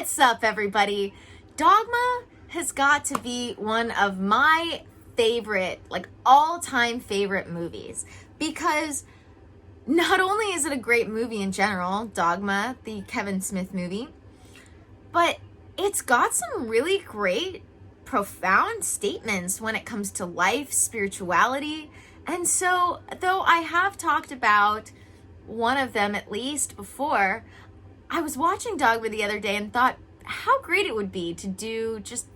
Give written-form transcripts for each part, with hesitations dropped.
What's up, everybody? Dogma has got to be one of my favorite, all-time favorite movies, because not only is it a great movie in general, Dogma, the Kevin Smith movie, but it's got some really great, profound statements when it comes to life, spirituality. And so, though I have talked about one of them at least before, I was watching Dogma the other day and thought how great it would be to do just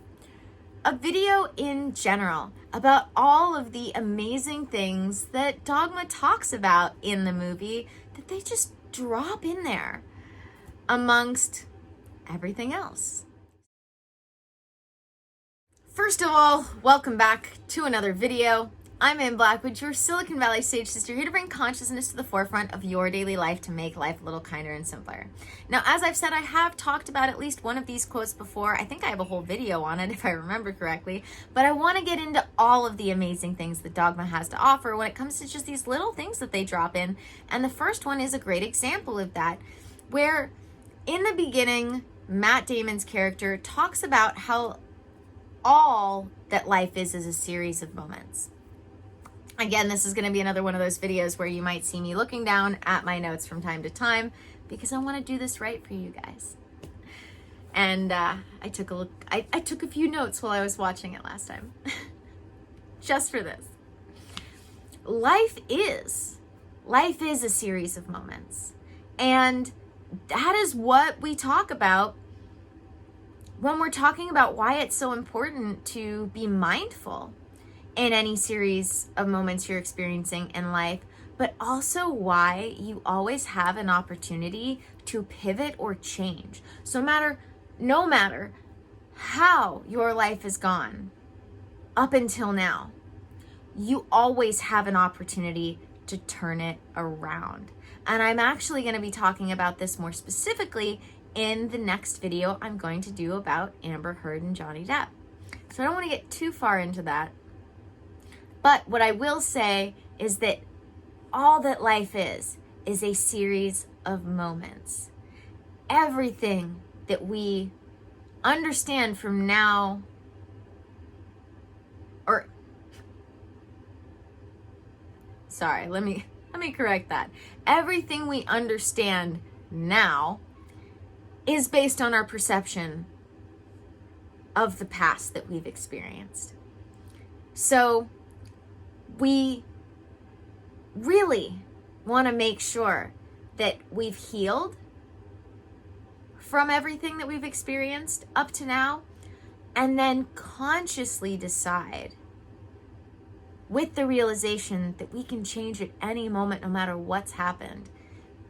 a video in general about all of the amazing things that Dogma talks about in the movie that they just drop in there amongst everything else. First of all, welcome back to another video. I'm Ann Blackwood, your Silicon Valley Sage Sister, here to bring consciousness to the forefront of your daily life to make life a little kinder and simpler. Now, as I've said, I have talked about at least one of these quotes before. I think I have a whole video on it, if I remember correctly. But I want to get into all of the amazing things that Dogma has to offer when it comes to just these little things that they drop in. And the first one is a great example of that, where in the beginning, Matt Damon's character talks about how all that life is a series of moments. Again, this is going to be another one of those videos where you might see me looking down at my notes from time to time because I want to do this right for you guys. And I took a look. I took a few notes while I was watching it last time. Just for this. Life is a series of moments. And that is what we talk about when we're talking about why it's so important to be mindful in any series of moments you're experiencing in life, but also why you always have an opportunity to pivot or change. So no matter how your life has gone up until now, you always have an opportunity to turn it around. And I'm actually going to be talking about this more specifically in the next video I'm going to do about Amber Heard and Johnny Depp. So I don't want to get too far into that. But what I will say is that all that life is a series of moments. Everything that we understand from now, let me correct that. Everything we understand now is based on our perception of the past that we've experienced. So we really want to make sure that we've healed from everything that we've experienced up to now, and then consciously decide with the realization that we can change at any moment, no matter what's happened,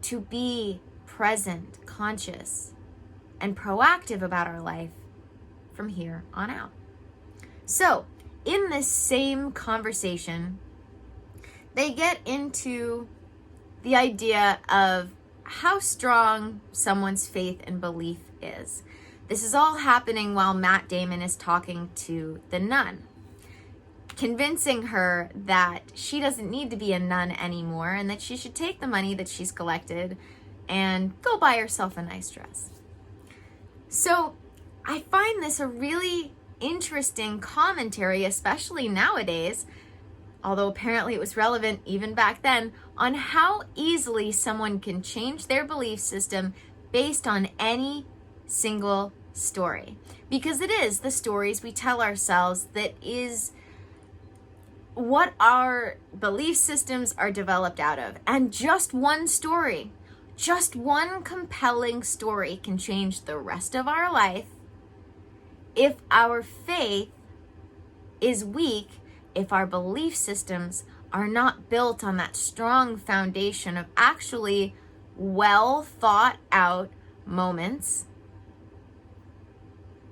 to be present, conscious, and proactive about our life from here on out. So, in this same conversation, they get into the idea of how strong someone's faith and belief is. This is all happening while Matt Damon is talking to the nun, convincing her that she doesn't need to be a nun anymore and that she should take the money that she's collected and go buy herself a nice dress. So I find this a really interesting commentary, especially nowadays, although apparently it was relevant even back then, on how easily someone can change their belief system based on any single story. Because it is the stories we tell ourselves that is what our belief systems are developed out of. And just one story, just one compelling story can change the rest of our life if our faith is weak, if our belief systems are not built on that strong foundation of actually well thought out moments,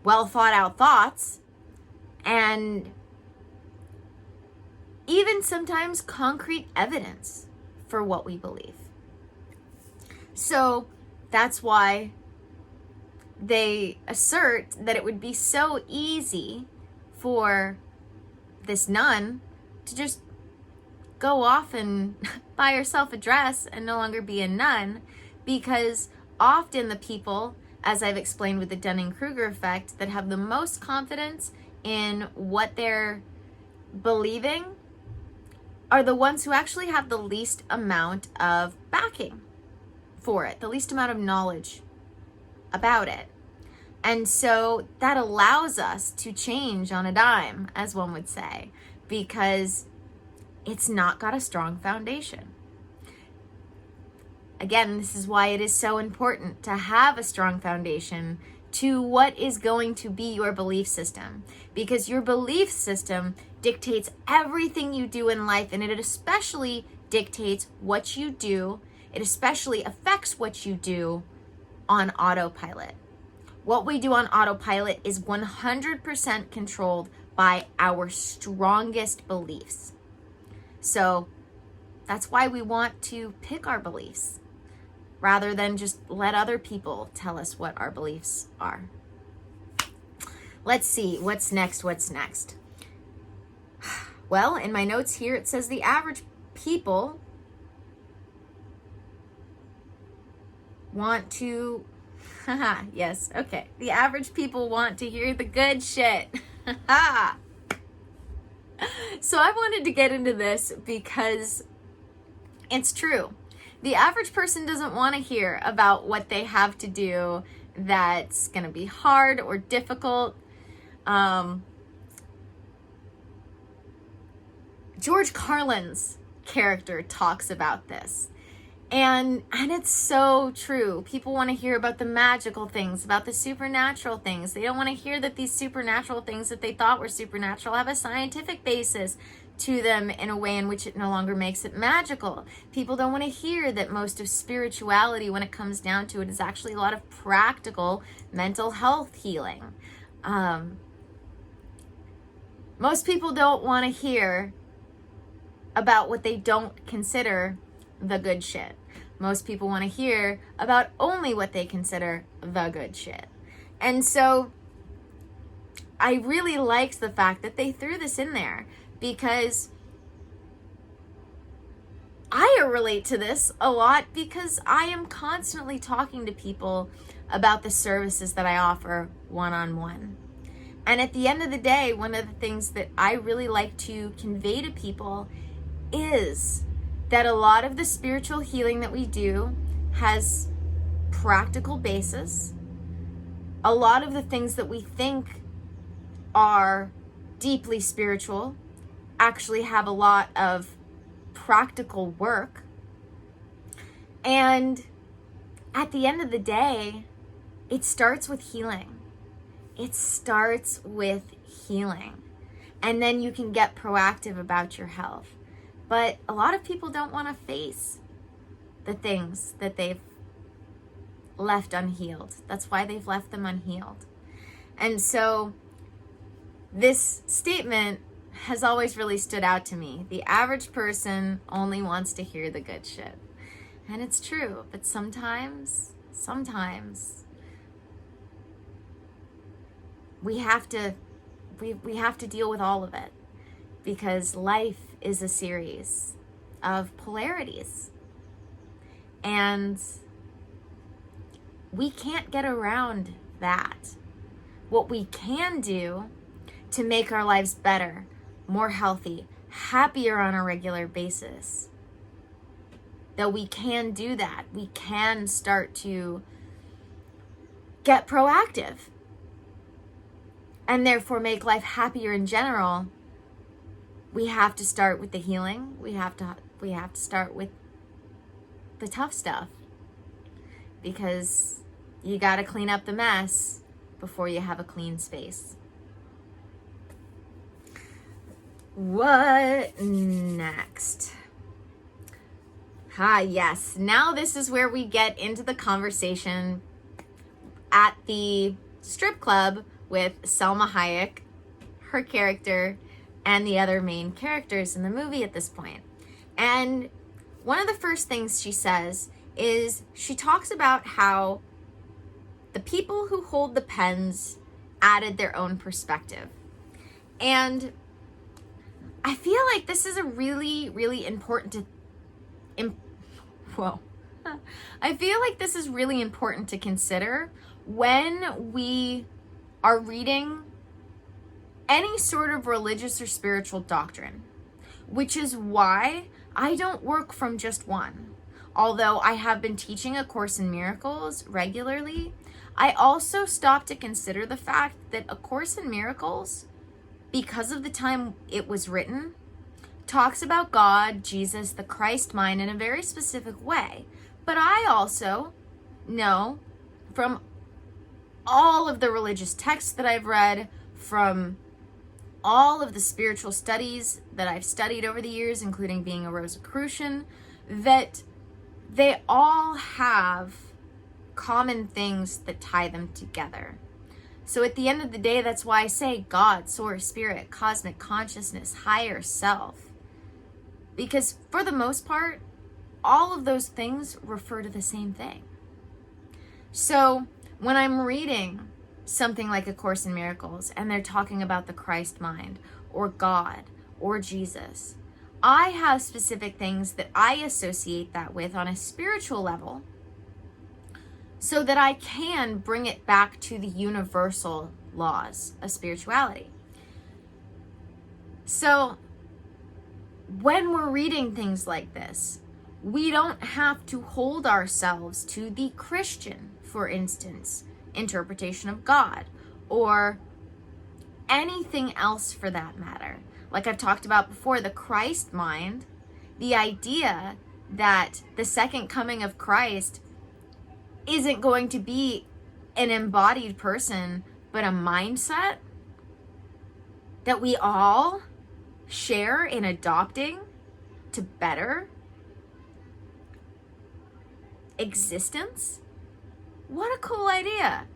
well thought out thoughts, and even sometimes concrete evidence for what we believe. So that's why they assert that it would be so easy for this nun to just go off and buy herself a dress and no longer be a nun, because often the people as I've explained with the Dunning-Kruger effect, that have the most confidence in what they're believing are the ones who actually have the least amount of backing for it, the least amount of knowledge about it. And so that allows us to change on a dime, as one would say, because it's not got a strong foundation. Again, this is why it is so important to have a strong foundation to what is going to be your belief system, because your belief system dictates everything you do in life, and it especially dictates what you do. It especially affects what you do on autopilot. What we do on autopilot is 100% controlled by our strongest beliefs. So that's why we want to pick our beliefs rather than just let other people tell us what our beliefs are. Let's see, what's next? Well, in my notes here, it says the average people want to, yes, okay. The average people want to hear the good shit. So I wanted to get into this because it's true. The average person doesn't want to hear about what they have to do that's going to be hard or difficult. George Carlin's character talks about this. And it's so true. People want to hear about the magical things, about the supernatural things. They don't want to hear that these supernatural things that they thought were supernatural have a scientific basis to them in a way in which it no longer makes it magical. People don't want to hear that most of spirituality, when it comes down to it, is actually a lot of practical mental health healing. Most people don't want to hear about what they don't consider the good shit. Most people want to hear about only what they consider the good shit. And so I really liked the fact that they threw this in there, because I relate to this a lot, because I am constantly talking to people about the services that I offer one-on-one. And at the end of the day, one of the things that I really like to convey to people is that a lot of the spiritual healing that we do has practical basis. A lot of the things that we think are deeply spiritual actually have a lot of practical work. And at the end of the day, it starts with healing. It starts with healing. And then you can get proactive about your health. But a lot of people don't want to face the things that they've left unhealed. That's why they've left them unhealed. And so this statement has always really stood out to me. The average person only wants to hear the good shit. And it's true, but sometimes we have to deal with all of it, because life is a series of polarities. And we can't get around that. What we can do to make our lives better, more healthy, happier on a regular basis, that we can do that. We can start to get proactive and therefore make life happier in general. We have to start with the healing. We have to start with the tough stuff, because you got to clean up the mess before you have a clean space. What next? Yes. Now this is where we get into the conversation at the strip club with Selma Hayek, her character, and the other main characters in the movie at this point. And one of the first things she says is she talks about how the people who hold the pens added their own perspective. And I feel like this is a really, really important I feel like this is really important to consider when we are reading any sort of religious or spiritual doctrine, which is why I don't work from just one. Although I have been teaching A Course in Miracles regularly, I also stopped to consider the fact that A Course in Miracles, because of the time it was written, talks about God, Jesus, the Christ mind in a very specific way. But I also know from all of the religious texts that I've read, from all of the spiritual studies that I've studied over the years, including being a Rosicrucian, that they all have common things that tie them together. So at the end of the day, that's why I say God, source, spirit, cosmic consciousness, higher self. Because for the most part, all of those things refer to the same thing. So when I'm reading something like A Course in Miracles and they're talking about the Christ mind or God or Jesus, I have specific things that I associate that with on a spiritual level so that I can bring it back to the universal laws of spirituality. So when we're reading things like this, we don't have to hold ourselves to the Christian, for instance, interpretation of God, or anything else for that matter. Like I've talked about before, the Christ mind, the idea that the second coming of Christ isn't going to be an embodied person, but a mindset that we all share in adopting to better existence. What a cool idea.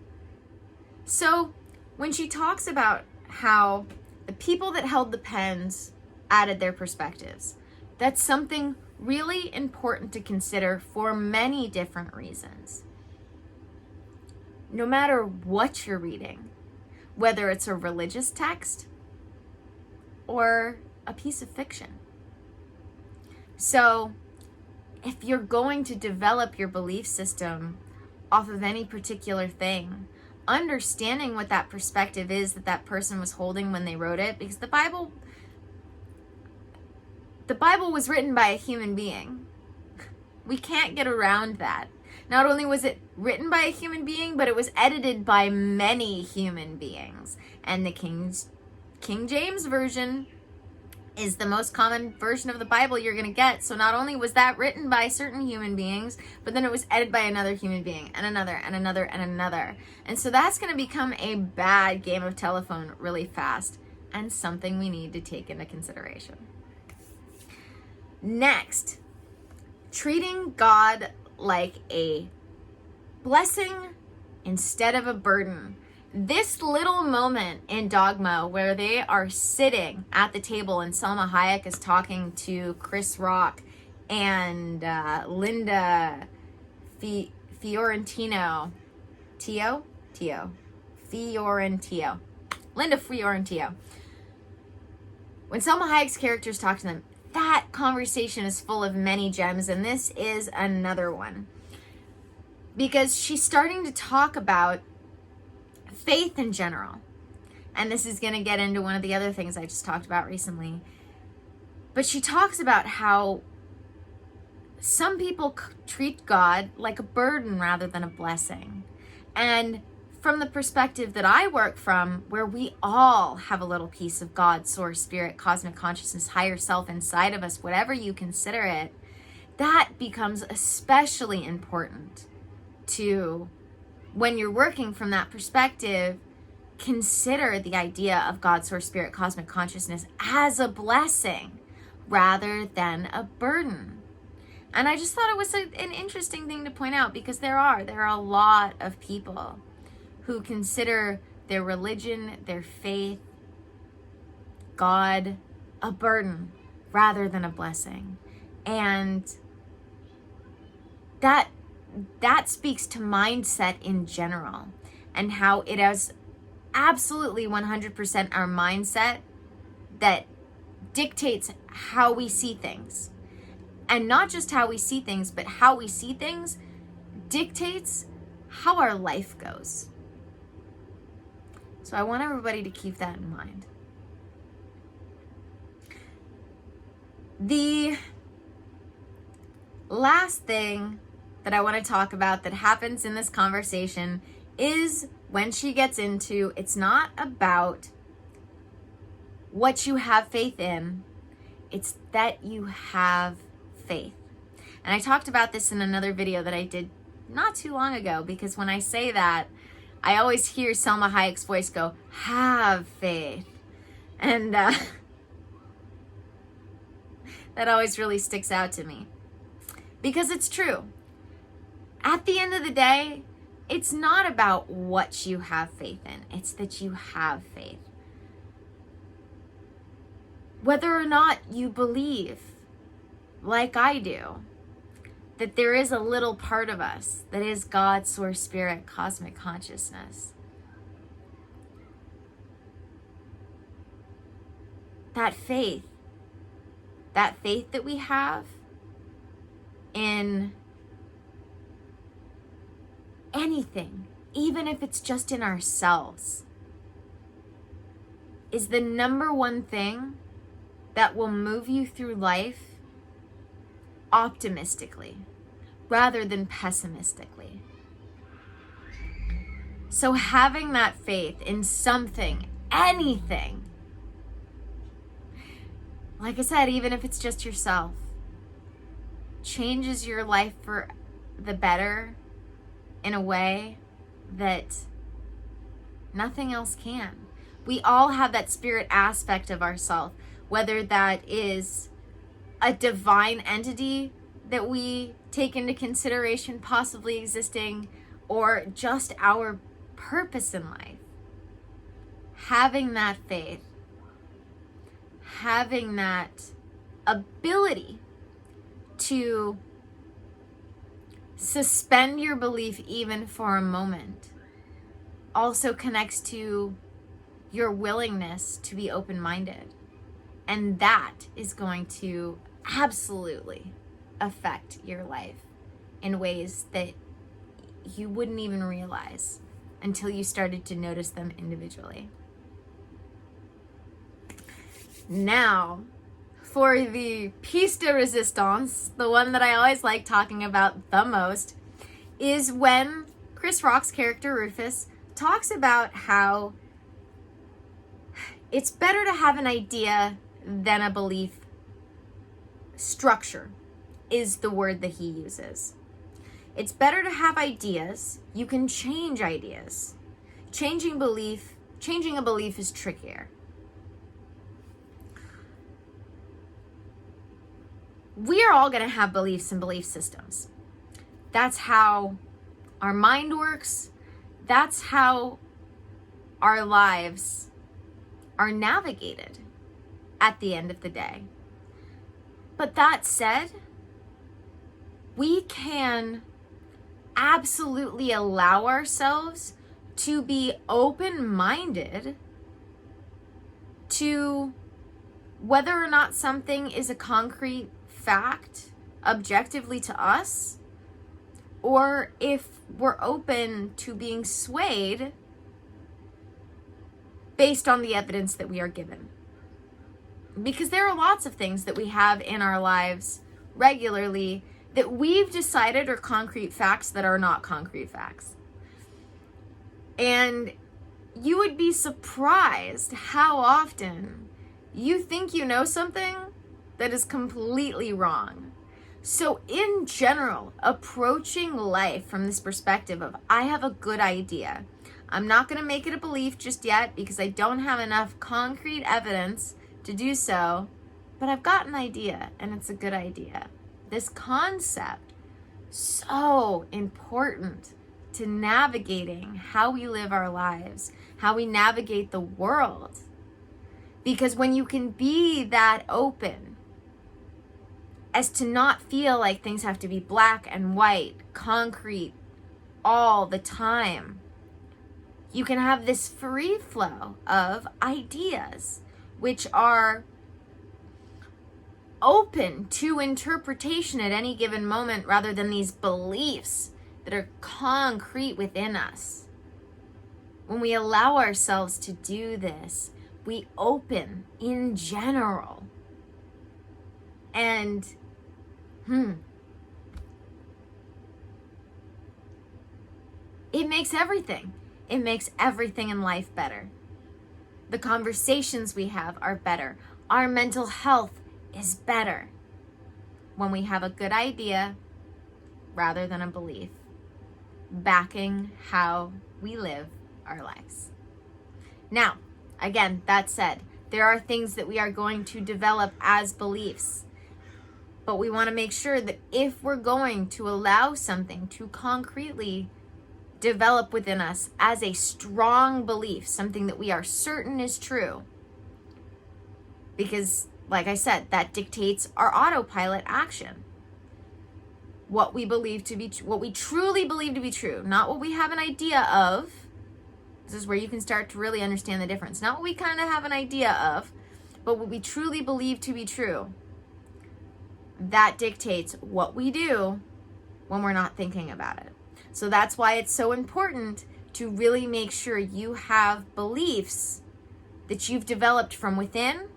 So when she talks about how the people that held the pens added their perspectives, that's something really important to consider for many different reasons. No matter what you're reading, whether it's a religious text or a piece of fiction. So if you're going to develop your belief system off of any particular thing, understanding what that perspective is that that person was holding when they wrote it, because the Bible was written by a human being. We can't get around that. Not only was it written by a human being, but it was edited by many human beings. And the King James Version is the most common version of the Bible you're going to get. So not only was that written by certain human beings, but then it was edited by another human being, and another, and another, and another. And so that's going to become a bad game of telephone really fast, and something we need to take into consideration. Next, treating God like a blessing instead of a burden. This little moment in Dogma where they are sitting at the table and Salma Hayek is talking to Chris Rock and Linda Fiorentino. Linda Fiorentino. When Salma Hayek's characters talk to them, that conversation is full of many gems, and this is another one. Because she's starting to talk about faith in general. And this is going to get into one of the other things I just talked about recently. But she talks about how some people treat God like a burden rather than a blessing. And from the perspective that I work from, where we all have a little piece of God, source, spirit, cosmic consciousness, higher self inside of us, whatever you consider it, that becomes especially important to, when you're working from that perspective, consider the idea of God, source, spirit, cosmic consciousness as a blessing rather than a burden. And I just thought it was an interesting thing to point out, because there are a lot of people who consider their religion, their faith, God, a burden rather than a blessing. And that speaks to mindset in general, and how it is absolutely 100% our mindset that dictates how we see things. And not just how we see things, but how we see things dictates how our life goes. So I want everybody to keep that in mind. The last thing that I want to talk about that happens in this conversation is when she gets into, it's not about what you have faith in, it's that you have faith. And I talked about this in another video that I did not too long ago, because when I say that, I always hear Selma Hayek's voice go, have faith. And that always really sticks out to me. Because it's true. At the end of the day, it's not about what you have faith in. It's that you have faith. Whether or not you believe, like I do, that there is a little part of us that is God, source, spirit, cosmic consciousness. That faith that we have in anything, even if it's just in ourselves, is the number one thing that will move you through life optimistically rather than pessimistically. So having that faith in something, anything, like I said, even if it's just yourself, changes your life for the better in a way that nothing else can. We all have that spirit aspect of ourselves, whether that is a divine entity that we take into consideration possibly existing, or just our purpose in life. Having that faith, having that ability to suspend your belief even for a moment also connects to your willingness to be open-minded. And that is going to absolutely affect your life in ways that you wouldn't even realize until you started to notice them individually. Now, for the piece de resistance, the one that I always like talking about the most, is when Chris Rock's character Rufus talks about how it's better to have an idea than a belief. Structure is the word that he uses. It's better to have ideas. You can change ideas. Changing a belief is trickier. We are all going to have beliefs and belief systems. That's how our mind works. That's how our lives are navigated at the end of the day. But that said, we can absolutely allow ourselves to be open-minded to whether or not something is a concrete fact objectively to us, or if we're open to being swayed based on the evidence that we are given. Because there are lots of things that we have in our lives regularly that we've decided are concrete facts that are not concrete facts. And you would be surprised how often you think you know something that is completely wrong. So in general, approaching life from this perspective of, I have a good idea. I'm not going to make it a belief just yet because I don't have enough concrete evidence to do so, but I've got an idea and it's a good idea. This concept, so important to navigating how we live our lives, how we navigate the world. Because when you can be that open as to not feel like things have to be black and white, concrete, all the time, you can have this free flow of ideas which are open to interpretation at any given moment, rather than these beliefs that are concrete within us. When we allow ourselves to do this, we open in general. And, it makes everything. It makes everything in life better. The conversations we have are better. Our mental health is better when we have a good idea rather than a belief, backing how we live our lives. Now, again, that said, there are things that we are going to develop as beliefs, but we want to make sure that if we're going to allow something to concretely develop within us as a strong belief, something that we are certain is true, because, like I said, that dictates our autopilot action. What we believe to be, what we truly believe to be true, not what we have an idea of. This is where you can start to really understand the difference. Not what we kind of have an idea of, but what we truly believe to be true. That dictates what we do when we're not thinking about it. So that's why it's so important to really make sure you have beliefs that you've developed from within,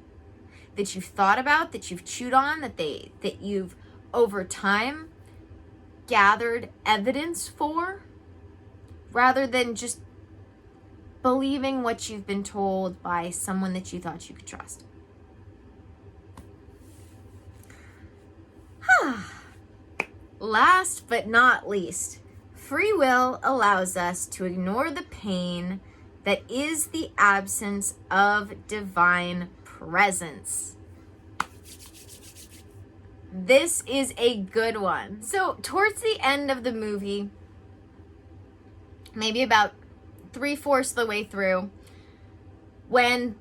that you've thought about, that you've chewed on, that you've over time gathered evidence for, rather than just believing what you've been told by someone that you thought you could trust. Last but not least, free will allows us to ignore the pain that is the absence of divine presence. This is a good one. So, towards the end of the movie, maybe about 3/4 of the way through, when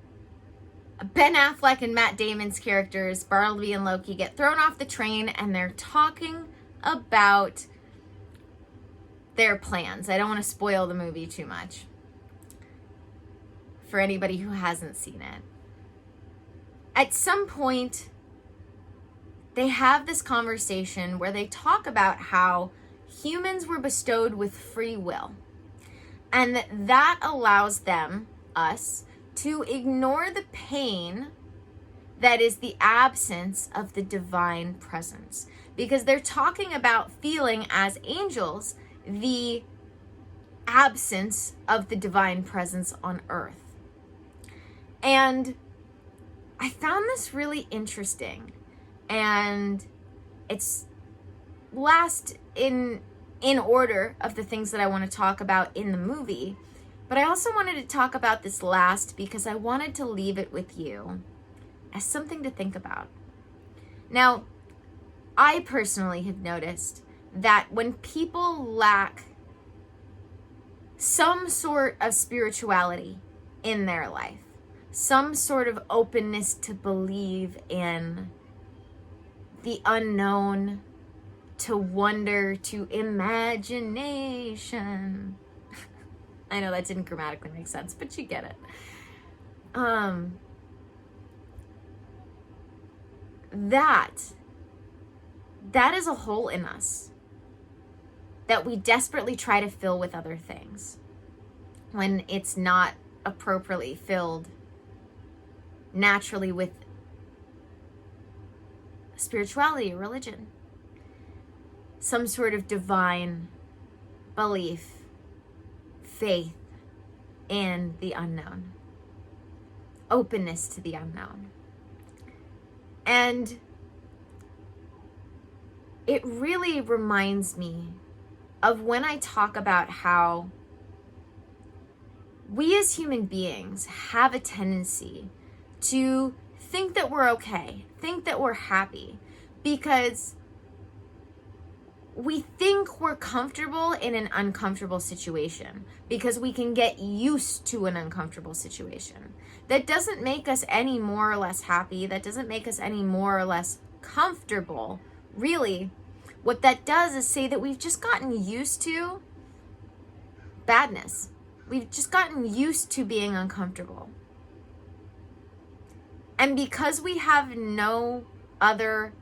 Ben Affleck and Matt Damon's characters, Bartleby and Loki, get thrown off the train and they're talking about their plans. I don't want to spoil the movie too much for anybody who hasn't seen it. At some point, they have this conversation where they talk about how humans were bestowed with free will. And that allows them, us, to ignore the pain that is the absence of the divine presence. Because they're talking about feeling as angels the absence of the divine presence on earth. And I found this really interesting. And it's last in order of the things that I want to talk about in the movie. But I also wanted to talk about this last because I wanted to leave it with you as something to think about. Now, I personally have noticed that when people lack some sort of spirituality in their life, some sort of openness to believe in the unknown, to wonder, to imagination. I know that didn't grammatically make sense, but you get it. That is a hole in us that we desperately try to fill with other things when it's not appropriately filled naturally with spirituality or religion. Some sort of divine belief, faith in the unknown, openness to the unknown. And it really reminds me of when I talk about how we as human beings have a tendency to think that we're okay, think that we're happy, because we think we're comfortable in an uncomfortable situation because we can get used to an uncomfortable situation. That doesn't make us any more or less happy. That doesn't make us any more or less comfortable. Really, what that does is say that we've just gotten used to badness. We've just gotten used to being uncomfortable. And because we have no other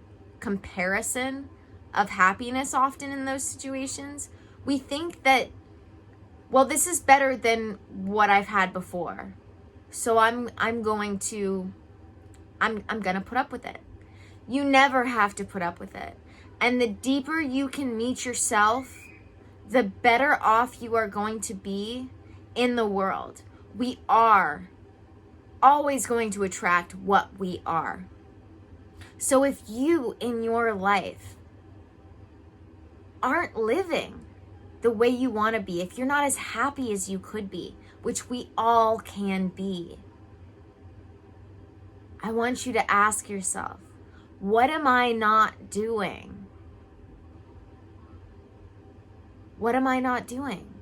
comparison of happiness often in those situations, We think that, well, this is better than what I've had before, so I'm going to put up with it. You never have to put up with it. And the deeper you can meet yourself, the better off you are going to be in the world. We are always going to attract what we are. So if you in your life aren't living the way you want to be, if you're not as happy as you could be, which we all can be, I want you to ask yourself, what am I not doing? What am I not doing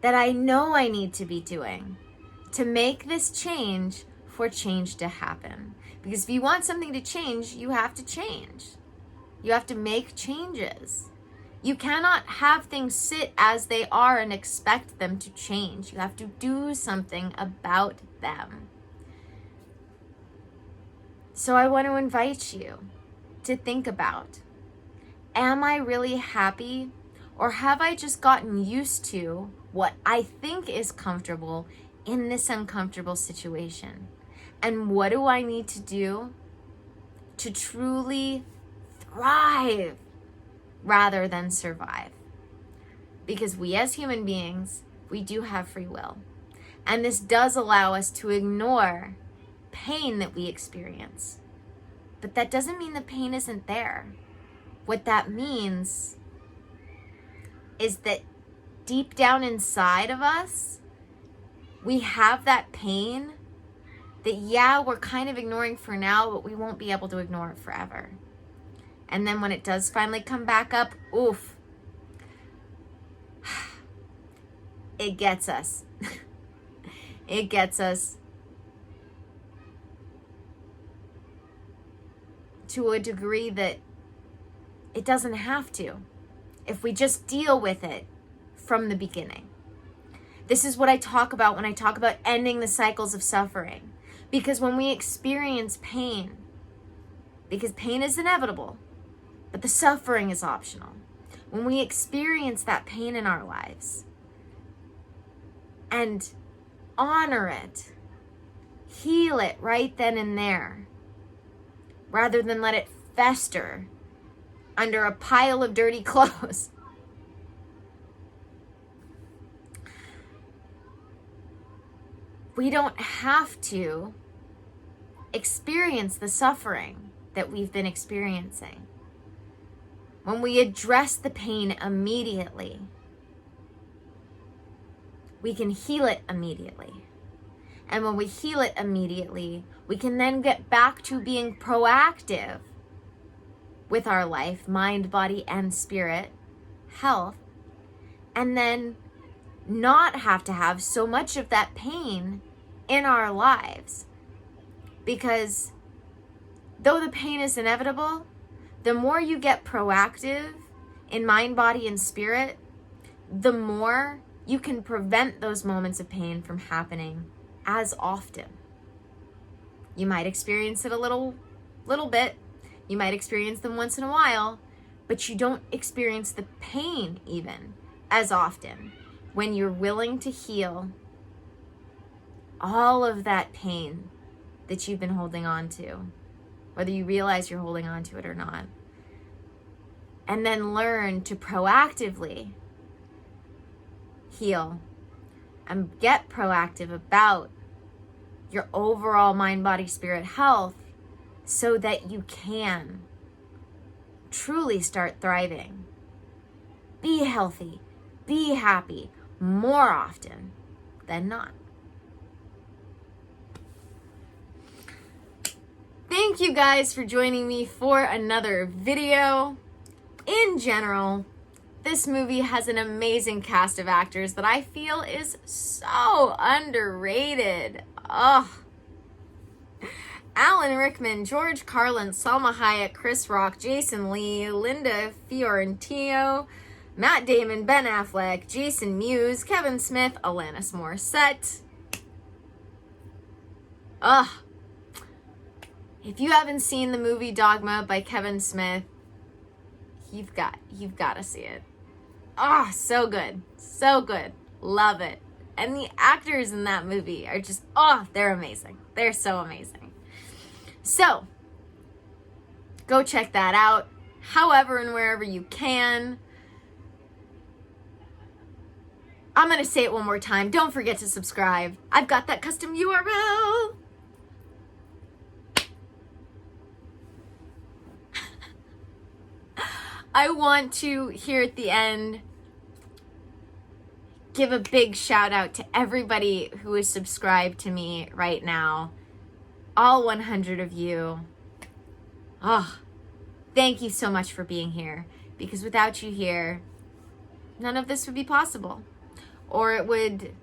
that I know I need to be doing to make this change for change to happen? Because if you want something to change, you have to change. You have to make changes. You cannot have things sit as they are and expect them to change. You have to do something about them. So I want to invite you to think about, am I really happy? Or have I just gotten used to what I think is comfortable in this uncomfortable situation? And what do I need to do to truly thrive rather than survive? Because we as human beings, we do have free will. And this does allow us to ignore pain that we experience. But that doesn't mean the pain isn't there. What that means is that deep down inside of us, we have that pain that, yeah, we're kind of ignoring for now, but we won't be able to ignore it forever. And then when it does finally come back up, oof, it gets us. It gets us to a degree that it doesn't have to, if we just deal with it from the beginning. This is what I talk about when I talk about ending the cycles of suffering. Because when we experience pain, because pain is inevitable, but the suffering is optional. When we experience that pain in our lives and honor it, heal it right then and there, rather than let it fester under a pile of dirty clothes. We don't have to experience the suffering that we've been experiencing. When we address the pain immediately, we can heal it immediately. And when we heal it immediately, we can then get back to being proactive with our life, mind, body, and spirit health, and then not have to have so much of that pain in our lives. Because though the pain is inevitable, the more you get proactive in mind, body, and spirit, the more you can prevent those moments of pain from happening as often. You might experience it a little bit. You might experience them once in a while, but you don't experience the pain even as often when you're willing to heal all of that pain that you've been holding on to, whether you realize you're holding on to it or not. And then learn to proactively heal and get proactive about your overall mind, body, spirit health so that you can truly start thriving. Be healthy, be happy more often than not. Thank you guys for joining me for another video. In general, this movie has an amazing cast of actors that I feel is so underrated. Ugh. Alan Rickman, George Carlin, Salma Hayek, Chris Rock, Jason Lee, Linda Fiorentino, Matt Damon, Ben Affleck, Jason Mewes, Kevin Smith, Alanis Morissette. Ugh. If you haven't seen the movie Dogma by Kevin Smith, you've got to see it. Oh, so good. So good. Love it. And the actors in that movie are just, oh, they're amazing. They're so amazing. So, go check that out, however and wherever you can. I'm going to say it one more time. Don't forget to subscribe. I've got that custom URL. I want to, here at the end, give a big shout out to everybody who is subscribed to me right now. All 100 of you. Oh, thank you so much for being here. Because without you here, none of this would be possible. Or it would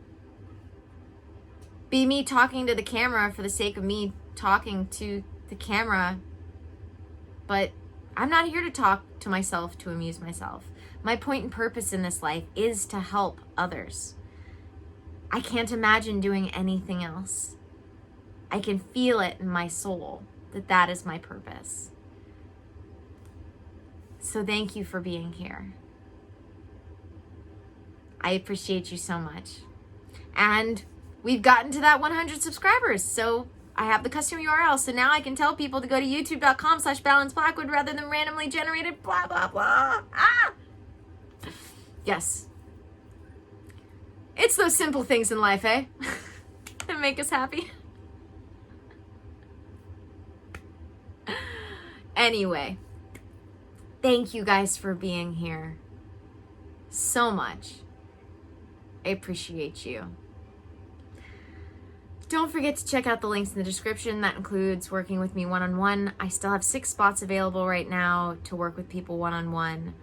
be me talking to the camera for the sake of me talking to the camera. But I'm not here to talk to myself to amuse myself. My point and purpose in this life is to help others. I can't imagine doing anything else. I can feel it in my soul that that is my purpose. So thank you for being here. I appreciate you so much. And we've gotten to that 100 subscribers. So I have the custom URL. So now I can tell people to go to youtube.com/balanceblackwood rather than randomly generated blah, blah, blah. Ah! Yes. It's those simple things in life, eh? That make us happy. Anyway, thank you guys for being here so much. I appreciate you. Don't forget to check out the links in the description. That includes working with me one-on-one. I still have 6 spots available right now to work with people one-on-one.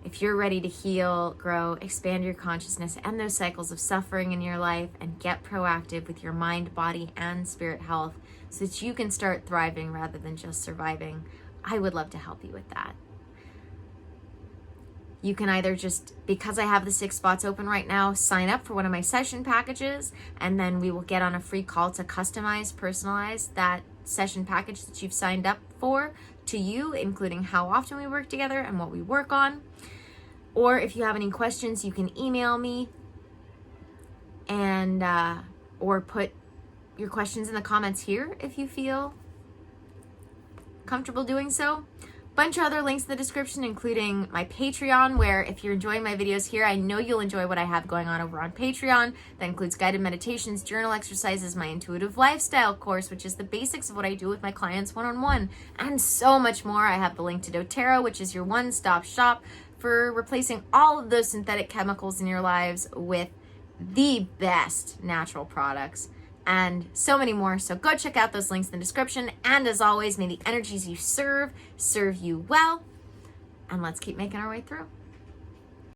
If you're ready to heal, grow, expand your consciousness, end those cycles of suffering in your life, and get proactive with your mind, body, and spirit health so that you can start thriving rather than just surviving, I would love to help you with that. You can either just, because I have the 6 spots open right now, sign up for one of my session packages, and then we will get on a free call to customize, personalize that session package that you've signed up for to you, including how often we work together and what we work on. Or if you have any questions, you can email me and or put your questions in the comments here if you feel comfortable doing so. Bunch of other links in the description, including my Patreon, where if you're enjoying my videos here, I know you'll enjoy what I have going on over on Patreon. That includes guided meditations, journal exercises, my intuitive lifestyle course, which is the basics of what I do with my clients one-on-one, and so much more. I have the link to dōTERRA, which is your one-stop shop for replacing all of those synthetic chemicals in your lives with the best natural products, and so many more. So go check out those links in the description. And as always, may the energies you serve you well. And let's keep making our way through.